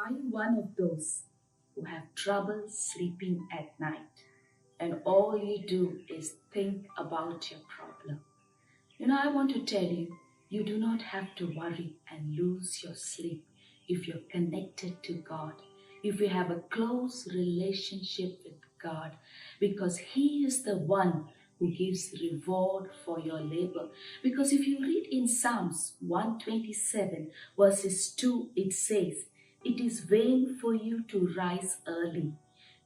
Are you one of those who have trouble sleeping at night and all you do is think about your problem? I want to tell you, you do not have to worry and lose your sleep if you're connected to God, if you have a close relationship with God, because He is the one who gives reward for your labor. Because if you read in Psalms 127 verses 2, it says, "It is vain for you to rise early,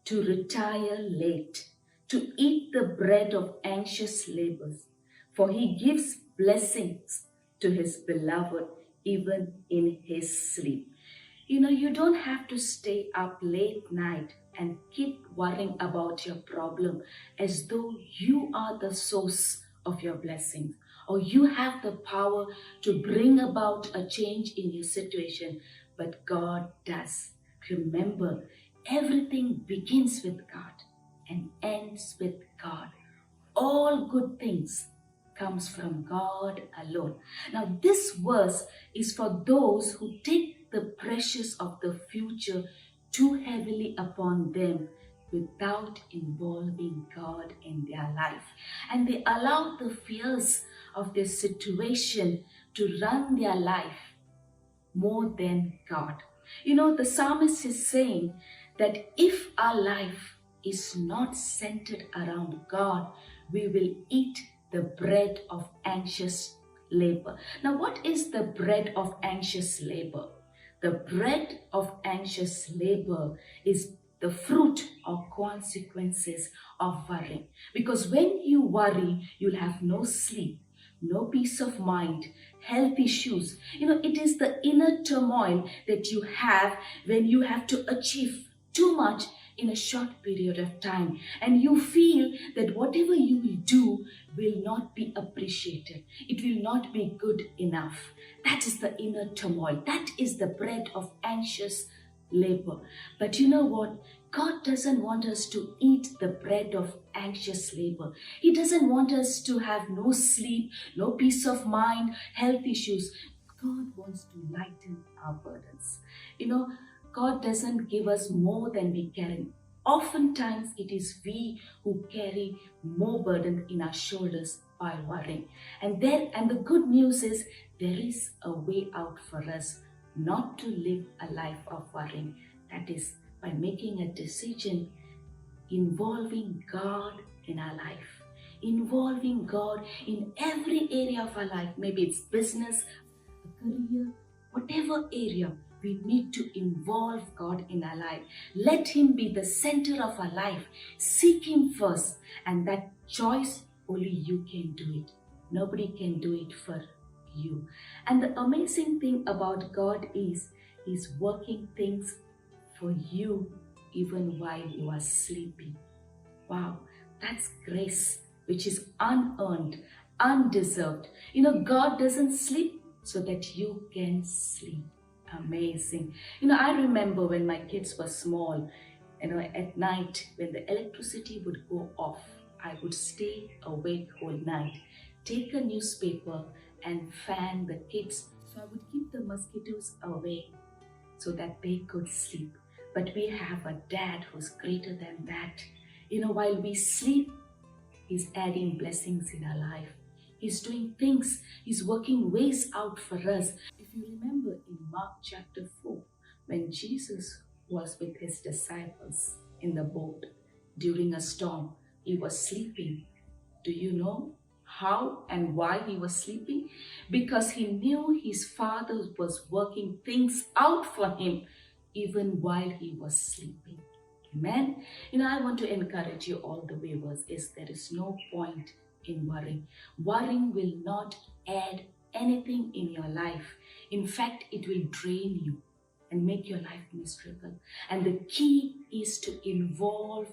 to retire late, to eat the bread of anxious labors, for He gives blessings to His beloved even in His sleep." You don't have to stay up late night and keep worrying about your problem as though you are the source of your blessings or you have the power to bring about a change in your situation, but God does. Remember, everything begins with God and ends with God. All good things comes from God alone. Now this verse is for those who take the pressures of the future too heavily upon them without involving God in their life. And they allow the fears of their situation to run their life more than God. The psalmist is saying that if our life is not centered around God, we will eat the bread of anxious labor. Now, what is the bread of anxious labor? The bread of anxious labor is the fruit or consequences of worrying. Because when you worry, you'll have no sleep, no peace of mind, health issues. It is the inner turmoil that you have when you have to achieve too much in a short period of time, and you feel that whatever you will do will not be appreciated. It will not be good enough. That is the inner turmoil. That is the bread of anxious labor. But you know what? God doesn't want us to eat the bread of anxious labor. He doesn't want us to have no sleep, no peace of mind, health issues. God wants to lighten our burdens. God doesn't give us more than we carry. Oftentimes, it is we who carry more burden in our shoulders by worrying. And the good news is there is a way out for us not to live a life of worrying. That is by making a decision involving God in our life, involving God in every area of our life. Maybe it's business, a career, whatever area. We need to involve God in our life. Let Him be the center of our life. Seek Him first, and that choice only you can do it. Nobody can do it for you. And the amazing thing about God is He's working things for you even while you are sleeping. Wow, that's grace which is unearned, undeserved. God doesn't sleep so that you can sleep. Amazing. I remember when my kids were small, at night when the electricity would go off, I would stay awake all night, take a newspaper and fan the kids. So I would keep the mosquitoes away so that they could sleep. But we have a dad who's greater than that. While we sleep, He's adding blessings in our life. He's doing things. He's working ways out for us. If you remember in Mark chapter 4, when Jesus was with His disciples in the boat during a storm, He was sleeping. Do you know how and why He was sleeping? Because He knew His Father was working things out for Him even while He was sleeping. Amen. I want to encourage you all the waivers is there is no point in worrying. Worrying will not add anything in your life. In fact, it will drain you and make your life miserable. And the key is to involve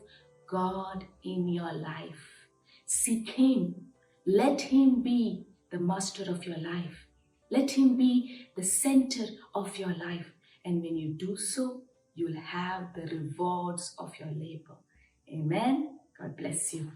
God in your life. Seek Him. Let Him be the master of your life. Let Him be the center of your life. And when you do so, you'll have the rewards of your labor. Amen. God bless you.